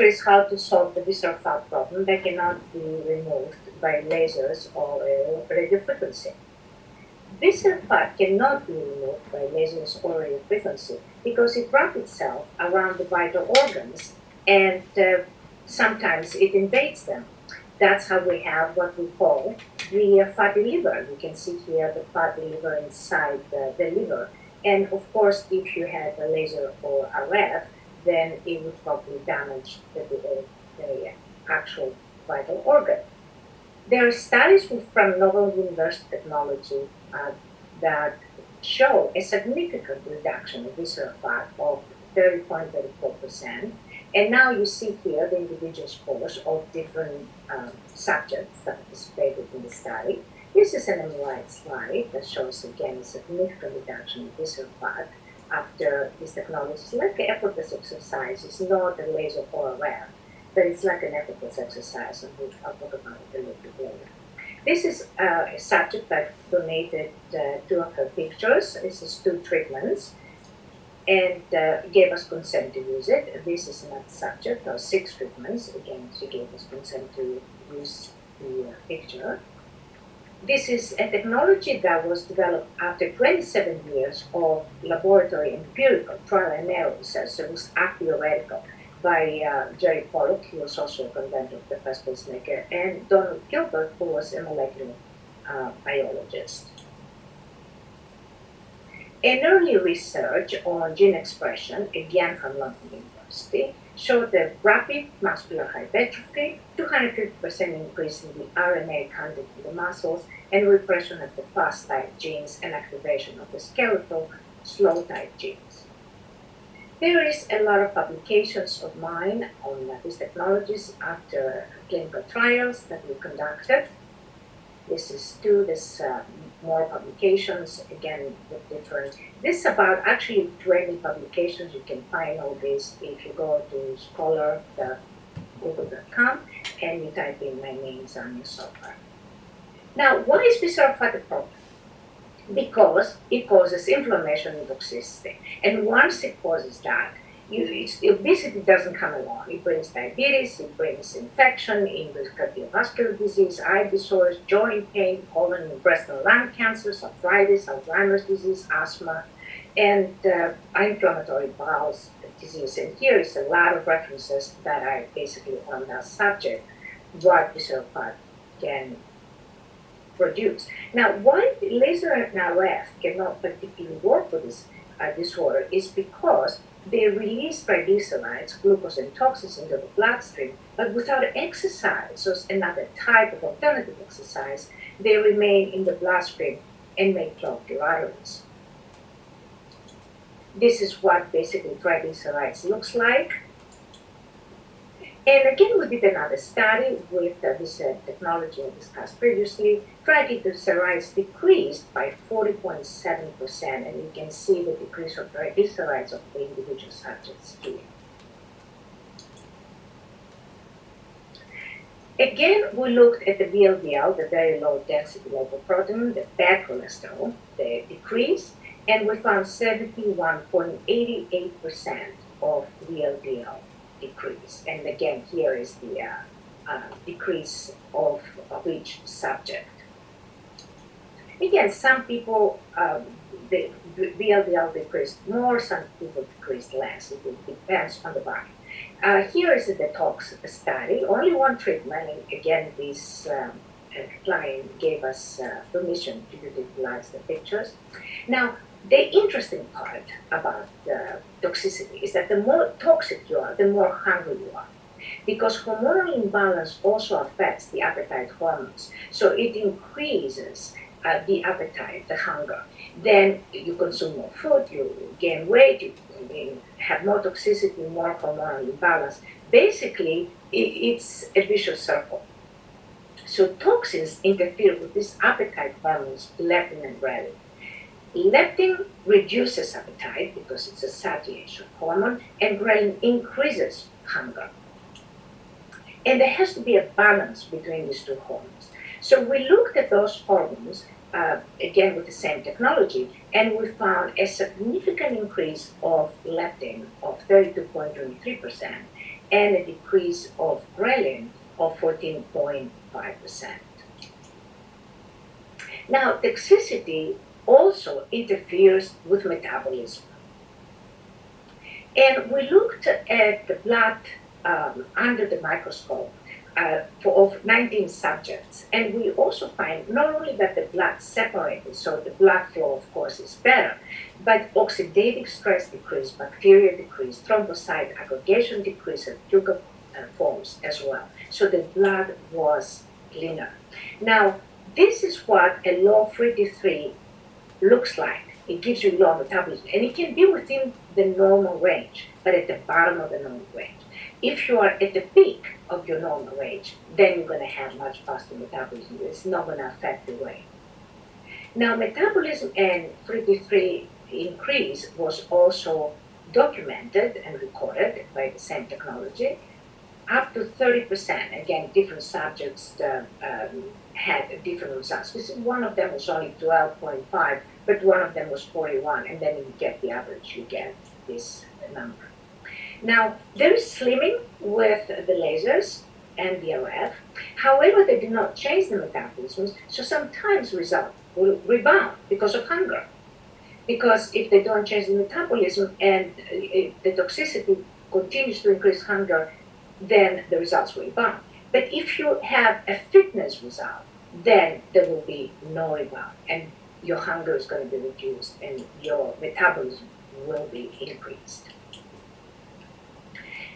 is how to solve the visceral fat problem that cannot be removed by lasers or radiofrequency. Visceral fat cannot be removed by lasers or radiofrequency because it wraps itself around the vital organs and sometimes it invades them. That's how we have what we call the fatty liver. You can see here the fatty liver inside the liver. And of course, if you had a laser or a RF, then it would probably damage the actual vital organ. There are studies from Nobel University Technology that show a significant reduction of visceral fat of 30.34%. And now you see here the individual scores of different subjects that participated in the study. This is an MRI slide that shows again a significant reduction in visceral fat after this technology. It's like an effortless exercise. It's not a laser or a RF, but it's like an effortless exercise, and I'll talk about it a little bit later. This is a subject that donated 2 of her pictures. This is 2 treatments, and gave us consent to use it. This is another subject, or 6 treatments. Again, she gave us consent to use the picture. This is a technology that was developed after 27 years of laboratory empirical trial and error research. So it was theoretical by Gerry Pollock, who was also a inventor of the first pacemaker, and Donald Gilbert, who was a molecular biologist. An early research on gene expression, again from London University, showed the rapid muscular hypertrophy, 250% increase in the RNA content in the muscles, and repression of the fast-type genes and activation of the skeletal slow-type genes. There is a lot of publications of mine on these technologies after clinical trials that we conducted. This is 2, there's more publications, again, with different. This is about actually 20 publications. You can find all this if you go to scholar.google.com and you type in my name, Zania Sofra. Now, why is visceral fat a problem? Because it causes inflammation and toxicity. And once it causes that, obesity doesn't come along. It brings diabetes, it brings infection, it brings cardiovascular disease, eye disorders, joint pain, colon and breast and lung cancers, arthritis, Alzheimer's disease, asthma, and inflammatory bowel disease. And here is a lot of references that are basically on that subject, what visceral fat can produce. Now, why laser and RF cannot particularly work for this disorder is because they release triglycerides, glucose, and toxins into the bloodstream, but without exercise, so it's another type of alternative exercise, they remain in the bloodstream and may clog your arteries. This is what basically triglycerides looks like. And again, we did another study with this technology I discussed previously. Triglycerides decreased by 40.7%, and you can see the decrease of triglycerides of the individual subjects here. Again, we looked at the VLDL, the very low density lipoprotein, the bad cholesterol, the decrease, and we found 71.88% of VLDL decrease. And again, here is the decrease of each subject. Again, some people, the VLDL decreased more, some people decreased less. It depends on the body. Here is a detox study, only 1 treatment, and again, this client gave us permission to utilize the pictures. Now, the interesting part about toxicity is that the more toxic you are, the more hungry you are. Because hormonal imbalance also affects the appetite hormones. So it increases the appetite, the hunger. Then you consume more food, you gain weight, you have more toxicity, more hormonal imbalance. Basically, it's a vicious circle. So toxins interfere with these appetite hormones, leptin and ghrelin. Leptin reduces appetite because it's a satiation hormone, and ghrelin increases hunger. And there has to be a balance between these 2 hormones. So we looked at those hormones, again with the same technology, and we found a significant increase of leptin of 32.23%, and a decrease of ghrelin of 14.5%. Now, toxicity also interferes with metabolism. And we looked at the blood under the microscope of 19 subjects, and we also find not only that the blood separated, so the blood flow, of course, is better, but oxidative stress decreased, bacteria decreased, thrombocyte aggregation decreased, and tuber forms as well. So the blood was cleaner. Now, this is what a low free T3 looks like. It gives you low metabolism, and it can be within the normal range, but at the bottom of the normal range. If you are at the peak of your normal range, then you're going to have much faster metabolism. It's not going to affect the weight. Now, metabolism and free T3 increase was also documented and recorded by the same technology, up to 30%. Again, different subjects had different results. One of them was only 12.5, but one of them was 41, and then you get the average, you get this number. Now, there is slimming with the lasers and the RF. However, they do not change the metabolism, so sometimes results will rebound because of hunger. Because if they don't change the metabolism and the toxicity continues to increase hunger, then the results will rebound. But if you have a fitness result, then there will be no rebound, and your hunger is going to be reduced, and your metabolism will be increased.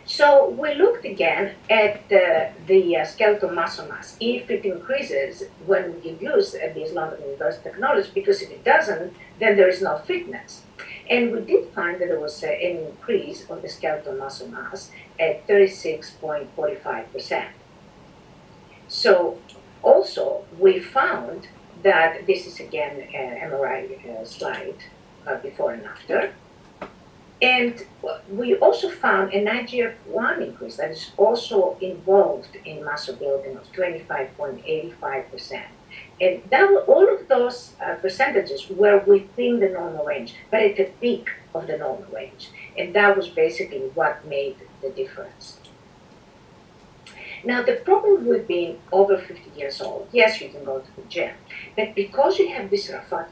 So we looked again at the skeletal muscle mass, if it increases when you use this London University technology, because if it doesn't, then there is no fitness. And we did find that there was an increase of the skeletal muscle mass at 36.45%. So also we found that, this is again an MRI slide before and after. And we also found an IGF-1 increase that is also involved in muscle building of 25.85%. And all of those percentages were within the normal range, but at the peak of the normal range. And that was basically what made the difference. Now, the problem with being over 50 years old, yes, you can go to the gym, but because you have visceral fat,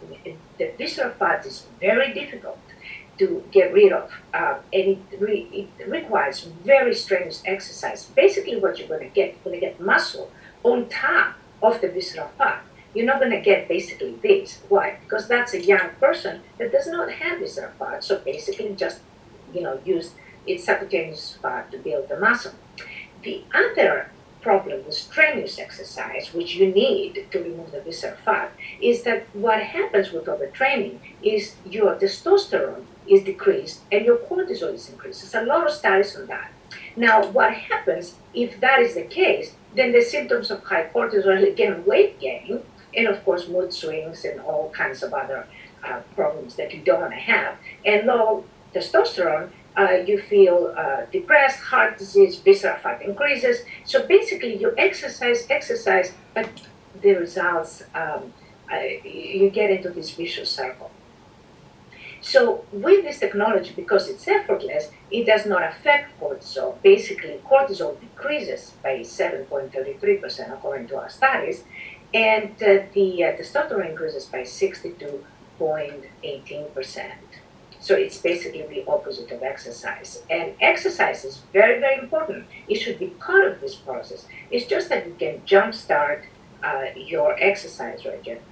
the visceral fat is very difficult to get rid of, and it requires very strenuous exercise. Basically, what you're going to get muscle on top of the visceral fat. You're not going to get basically this. Why? Because that's a young person that does not have visceral fat, so basically just use its subcutaneous fat to build the muscle. The other problem with strenuous exercise, which you need to remove the visceral fat, is that what happens with overtraining is your testosterone is decreased and your cortisol is increased. There's a lot of studies on that. Now, what happens if that is the case, then the symptoms of high cortisol, again, weight gain, and of course mood swings and all kinds of other problems that you don't want to have, and low testosterone, you feel depressed, heart disease, visceral fat increases. So basically you exercise, but the results, you get into this vicious circle. So with this technology, because it's effortless, it does not affect cortisol. Basically, cortisol decreases by 7.33% according to our studies, and the testosterone increases by 62.18%. So it's basically the opposite of exercise. And exercise is very, very important. It should be part of this process. It's just that you can jumpstart your exercise regimen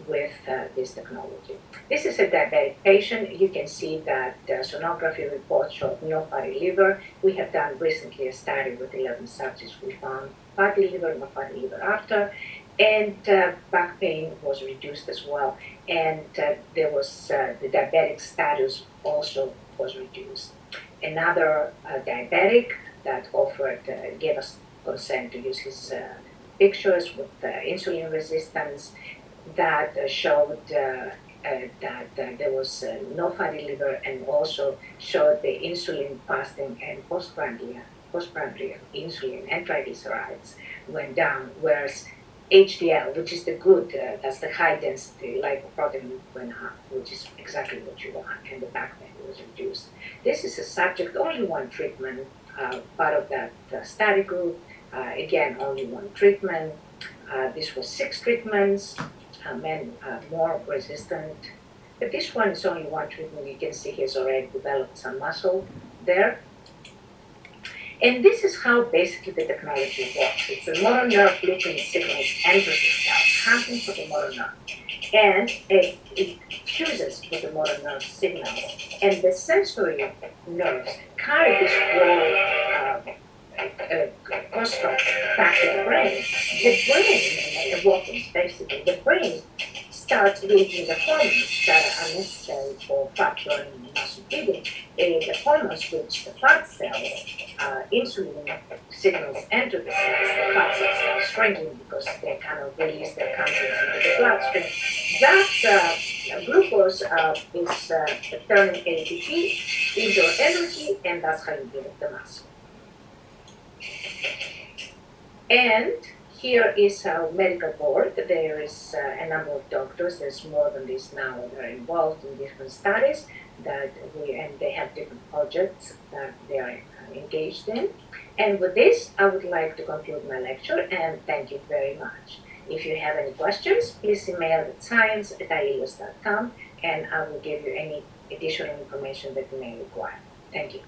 with this technology. This is a diabetic patient. You can see that sonography report showed no fatty liver. We have done recently a study with 11 subjects. We found fatty liver, no fatty liver after. And back pain was reduced as well. And there was the diabetic status also was reduced. Another diabetic that gave us consent to use his pictures with insulin resistance that showed that there was no fatty liver, and also showed the insulin fasting and postprandial insulin and triglycerides went down, whereas HDL, which is the good, that's the high density lipoprotein, went up, which is exactly what you want, and the back pain was reduced. This is a subject, only one treatment, part of that study group. Again, only one treatment. This was 6 treatments. Men are more resistant. But this one is only one treatment. You can see he's already developed some muscle there. And this is how basically the technology works. It's a motor nerve blueprint signals enter the cell, hunting for the motor nerve. And it fuses with the motor nerve signals. And the sensory nerves carry this whole construct back to the brain. The brain, walking basically, the brain starts releasing the hormones that are necessary for fat burning and muscle building. The hormones which the fat cells, insulin signals enter the cells, the fat cells start shrinking because they kind of release their contents into the bloodstream. That glucose is turning ATP into energy, and that's how you build the muscle. And here is our medical board. There is a number of doctors. There's more than this now that are involved in different studies and they have different projects that they are engaged in. And with this, I would like to conclude my lecture and thank you very much. If you have any questions, please email at science@ielus.com and I will give you any additional information that you may require. Thank you.